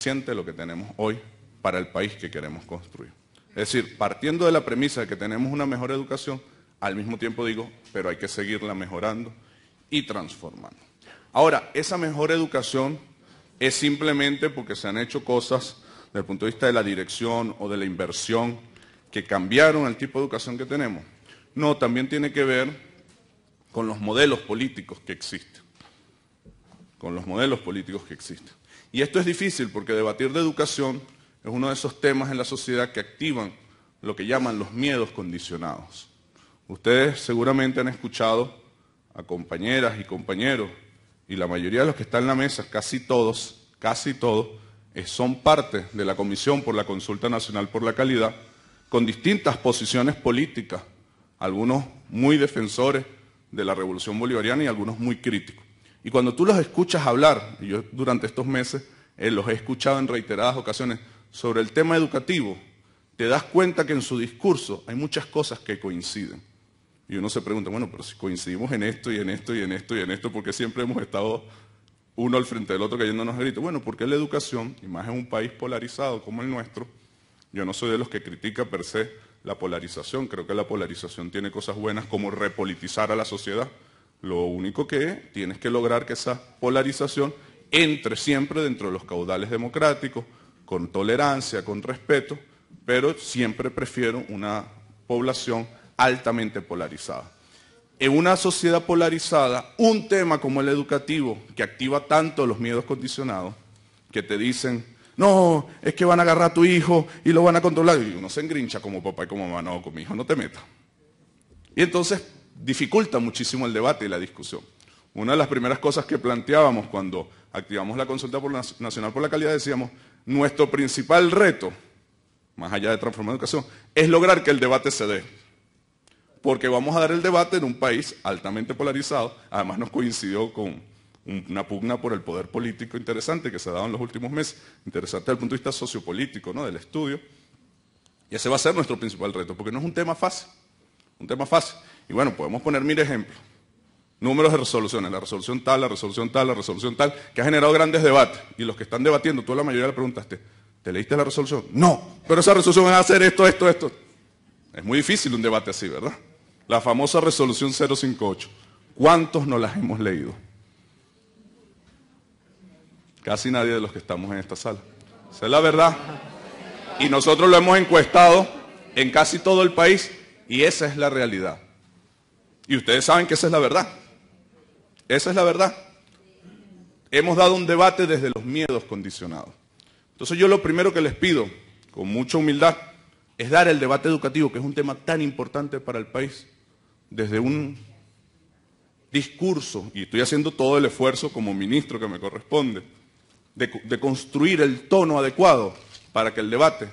suficiente lo que tenemos hoy para el país que queremos construir. Es decir, partiendo de la premisa de que tenemos una mejor educación, al mismo tiempo digo, pero hay que seguirla mejorando y transformando. Ahora, esa mejor educación es simplemente porque se han hecho cosas desde el punto de vista de la dirección o de la inversión que cambiaron el tipo de educación que tenemos. No, también tiene que ver con los modelos políticos que existen. Con los modelos políticos que existen. Y esto es difícil porque debatir de educación es uno de esos temas en la sociedad que activan lo que llaman los miedos condicionados. Ustedes seguramente han escuchado a compañeras y compañeros, y la mayoría de los que están en la mesa, casi todos, son parte de la Comisión por la Consulta Nacional por la Calidad, con distintas posiciones políticas, algunos muy defensores de la Revolución Bolivariana y algunos muy críticos. Y cuando tú los escuchas hablar, y yo durante estos meses los he escuchado en reiteradas ocasiones, sobre el tema educativo, te das cuenta que en su discurso hay muchas cosas que coinciden. Y uno se pregunta, bueno, pero si coincidimos en esto y en esto y en esto y en esto, ¿por qué siempre hemos estado uno al frente del otro cayéndonos a gritos? Bueno, porque la educación, y más en un país polarizado como el nuestro, yo no soy de los que critica per se la polarización, creo que la polarización tiene cosas buenas como repolitizar a la sociedad. Lo único que tienes que lograr que esa polarización entre siempre dentro de los caudales democráticos, con tolerancia, con respeto, pero siempre prefiero una población altamente polarizada. En una sociedad polarizada, un tema como el educativo, que activa tanto los miedos condicionados, que te dicen, no, es que van a agarrar a tu hijo y lo van a controlar, y uno se engrincha como papá y como mamá, no, con mi hijo no te metas. Y entonces dificulta muchísimo el debate y la discusión. Una de las primeras cosas que planteábamos cuando activamos la Consulta Nacional por la Calidad, decíamos, nuestro principal reto, más allá de transformar la educación, es lograr que el debate se dé. Porque vamos a dar el debate en un país altamente polarizado, además nos coincidió con una pugna por el poder político interesante que se ha dado en los últimos meses, interesante desde el punto de vista sociopolítico, ¿no?, del estudio, y ese va a ser nuestro principal reto, porque no es un tema fácil, Y bueno, podemos poner 1000 ejemplos, números de resoluciones, la resolución tal, la resolución tal, la resolución tal, que ha generado grandes debates, y los que están debatiendo, tú a la mayoría le preguntaste, ¿te leíste la resolución? No, pero esa resolución va a hacer esto, esto, esto. Es muy difícil un debate así, ¿verdad? La famosa resolución 058. ¿Cuántos no las hemos leído? Casi nadie de los que estamos en esta sala. Esa es la verdad. Y nosotros lo hemos encuestado en casi todo el país y esa es la realidad. Y ustedes saben que esa es la verdad. Esa es la verdad. Hemos dado un debate desde los miedos condicionados. Entonces yo lo primero que les pido, con mucha humildad, es dar el debate educativo, que es un tema tan importante para el país, desde un discurso, y estoy haciendo todo el esfuerzo como ministro que me corresponde, de construir el tono adecuado para que el debate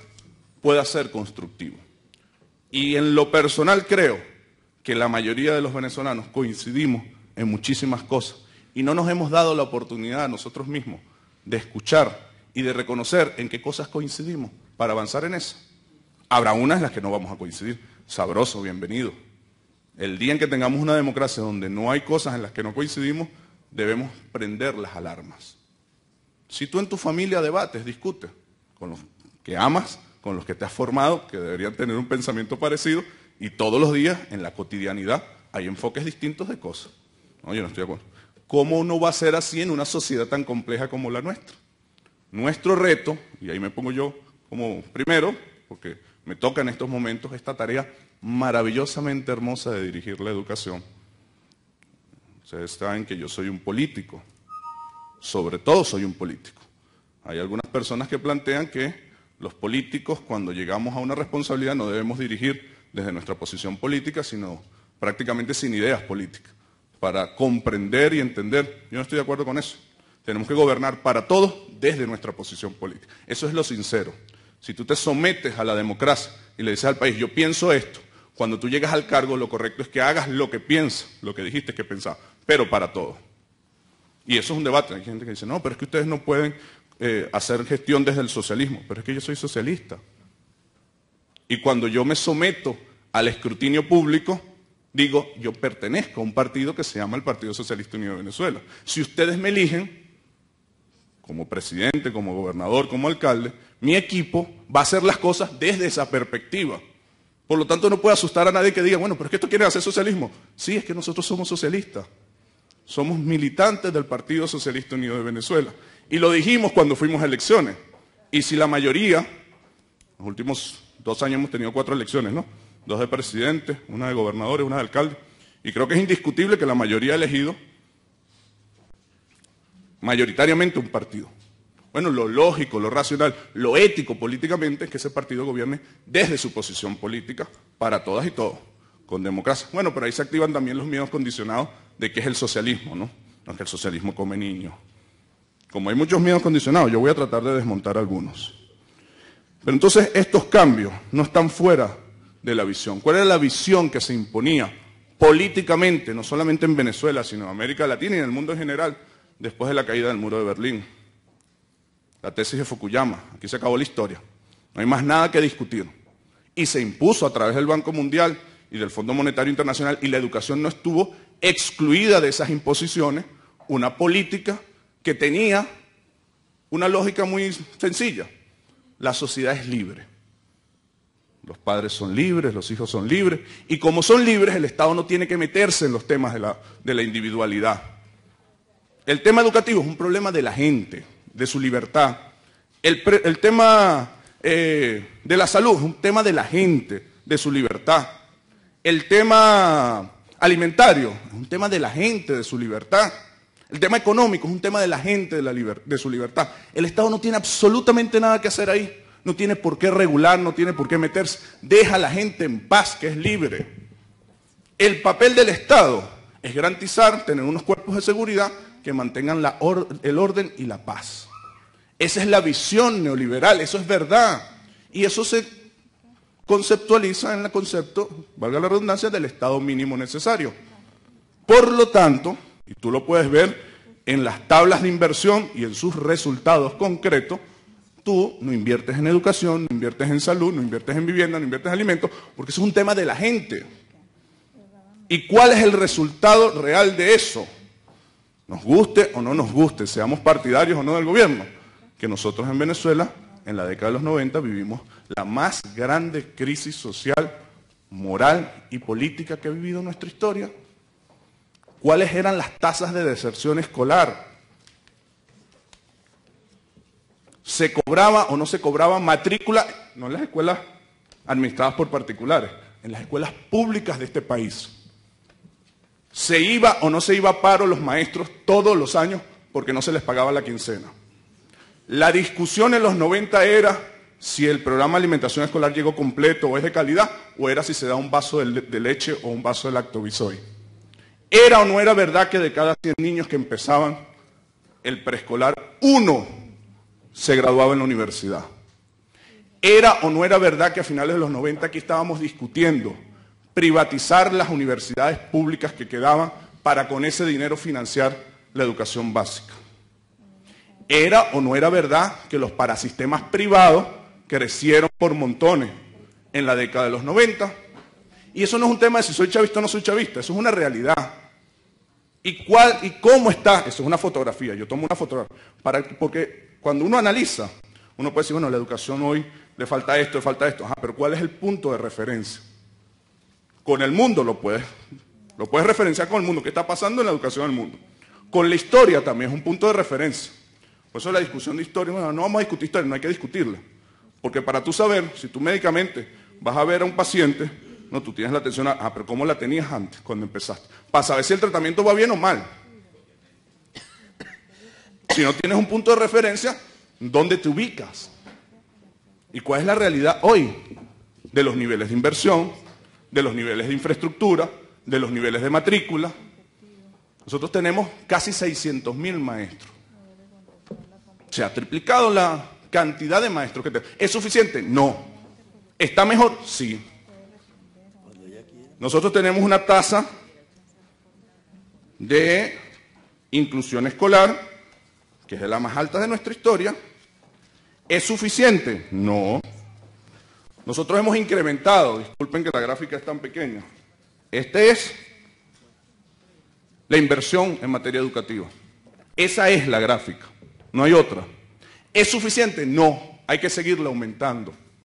pueda ser constructivo. Y en lo personal creo que la mayoría de los venezolanos coincidimos en muchísimas cosas y no nos hemos dado la oportunidad nosotros mismos de escuchar y de reconocer en qué cosas coincidimos para avanzar en eso. Habrá unas en las que no vamos a coincidir. Sabroso, bienvenido. El día en que tengamos una democracia donde no hay cosas en las que no coincidimos, debemos prender las alarmas. Si tú en tu familia debates, discutes, con los que amas, con los que te has formado, que deberían tener un pensamiento parecido, y todos los días, en la cotidianidad, hay enfoques distintos de cosas. No, yo no estoy de acuerdo. ¿Cómo no va a ser así en una sociedad tan compleja como la nuestra? Nuestro reto, y ahí me pongo yo como primero, porque me toca en estos momentos esta tarea maravillosamente hermosa de dirigir la educación. Ustedes saben que yo soy un político, sobre todo soy un político. Hay algunas personas que plantean que los políticos, cuando llegamos a una responsabilidad, no debemos dirigir desde nuestra posición política, sino prácticamente sin ideas políticas, para comprender y entender. Yo no estoy de acuerdo con eso. Tenemos que gobernar para todos desde nuestra posición política. Eso es lo sincero. Si tú te sometes a la democracia y le dices al país, yo pienso esto, cuando tú llegas al cargo, lo correcto es que hagas lo que piensas, lo que dijiste que pensabas, pero para todos. Y eso es un debate. Hay gente que dice, no, pero es que ustedes no pueden hacer gestión desde el socialismo. Pero es que yo soy socialista. Y cuando yo me someto al escrutinio público, digo, yo pertenezco a un partido que se llama el Partido Socialista Unido de Venezuela. Si ustedes me eligen, como presidente, como gobernador, como alcalde, mi equipo va a hacer las cosas desde esa perspectiva. Por lo tanto, no puede asustar a nadie que diga, bueno, pero es que esto quiere hacer socialismo. Sí, es que nosotros somos socialistas. Somos militantes del Partido Socialista Unido de Venezuela. Y lo dijimos cuando fuimos a elecciones. Y si la mayoría, los últimos 2 años hemos tenido 4 elecciones, ¿no? 2 de presidente, una de gobernadores, una de alcalde. Y creo que es indiscutible que la mayoría ha elegido mayoritariamente un partido. Bueno, lo lógico, lo racional, lo ético políticamente es que ese partido gobierne desde su posición política para todas y todos, con democracia. Bueno, pero ahí se activan también los miedos condicionados de qué es el socialismo, ¿no? No es que el socialismo come niños. Como hay muchos miedos condicionados, yo voy a tratar de desmontar algunos. Pero entonces estos cambios no están fuera de la visión. ¿Cuál era la visión que se imponía políticamente, no solamente en Venezuela, sino en América Latina y en el mundo en general, después de la caída del muro de Berlín? La tesis de Fukuyama, aquí se acabó la historia, no hay más nada que discutir. Y se impuso a través del Banco Mundial y del Fondo Monetario Internacional, y la educación no estuvo excluida de esas imposiciones, una política que tenía una lógica muy sencilla. La sociedad es libre. Los padres son libres, los hijos son libres, y como son libres, el Estado no tiene que meterse en los temas de la individualidad. El tema educativo es un problema de la gente, de su libertad. El tema de la salud es un tema de la gente, de su libertad. El tema alimentario es un tema de la gente, de su libertad. El tema económico es un tema de la gente, de su libertad. El Estado no tiene absolutamente nada que hacer ahí. No tiene por qué regular, no tiene por qué meterse. Deja a la gente en paz, que es libre. El papel del Estado es garantizar, tener unos cuerpos de seguridad que mantengan el orden y la paz. Esa es la visión neoliberal, eso es verdad. Y eso se conceptualiza en el concepto, valga la redundancia, del Estado mínimo necesario. Por lo tanto, y tú lo puedes ver en las tablas de inversión y en sus resultados concretos, tú no inviertes en educación, no inviertes en salud, no inviertes en vivienda, no inviertes en alimentos, porque eso es un tema de la gente. ¿Y cuál es el resultado real de eso? Nos guste o no nos guste, seamos partidarios o no del gobierno, que nosotros en Venezuela, en la década de los 90, vivimos la más grande crisis social, moral y política que ha vivido nuestra historia. ¿Cuáles eran las tasas de deserción escolar? ¿Se cobraba o no se cobraba matrícula? No en las escuelas administradas por particulares, en las escuelas públicas de este país. ¿Se iba o no se iba a paro los maestros todos los años porque no se les pagaba la quincena? La discusión en los 90 era si el programa de alimentación escolar llegó completo o es de calidad, o era si se da un vaso de leche o un vaso de lactobisoide. ¿Era o no era verdad que de cada 100 niños que empezaban el preescolar, 1 se graduaba en la universidad? ¿Era o no era verdad que a finales de los 90 aquí estábamos discutiendo privatizar las universidades públicas que quedaban para con ese dinero financiar la educación básica? ¿Era o no era verdad que los parasistemas privados crecieron por montones en la década de los 90? Y eso no es un tema de si soy chavista o no soy chavista, eso es una realidad. ¿Y cómo está? Eso es una fotografía, yo tomo una fotografía, porque cuando uno analiza, uno puede decir, bueno, la educación hoy le falta esto, ajá, pero ¿cuál es el punto de referencia? Con el mundo lo puedes referenciar con el mundo, ¿qué está pasando en la educación del mundo? Con la historia también es un punto de referencia. Por eso la discusión de historia, bueno, no vamos a discutir historia, no hay que discutirla. Porque para tú saber, si tú médicamente vas a ver a un paciente, no, tú tienes la atención pero ¿cómo la tenías antes, cuando empezaste? Para saber si el tratamiento va bien o mal. Si no tienes un punto de referencia, ¿dónde te ubicas? ¿Y cuál es la realidad hoy? De los niveles de inversión, de los niveles de infraestructura, de los niveles de matrícula. Nosotros tenemos casi 600.000 maestros. Se ha triplicado la cantidad de maestros que tenemos. ¿Es suficiente? No. ¿Está mejor? Sí. Nosotros tenemos una tasa de inclusión escolar, que es de la más alta de nuestra historia. ¿Es suficiente? No. Nosotros hemos incrementado, disculpen que la gráfica es tan pequeña, esta es la inversión en materia educativa. Esa es la gráfica. no hay otra. ¿Es suficiente? No, hay que seguirla aumentando.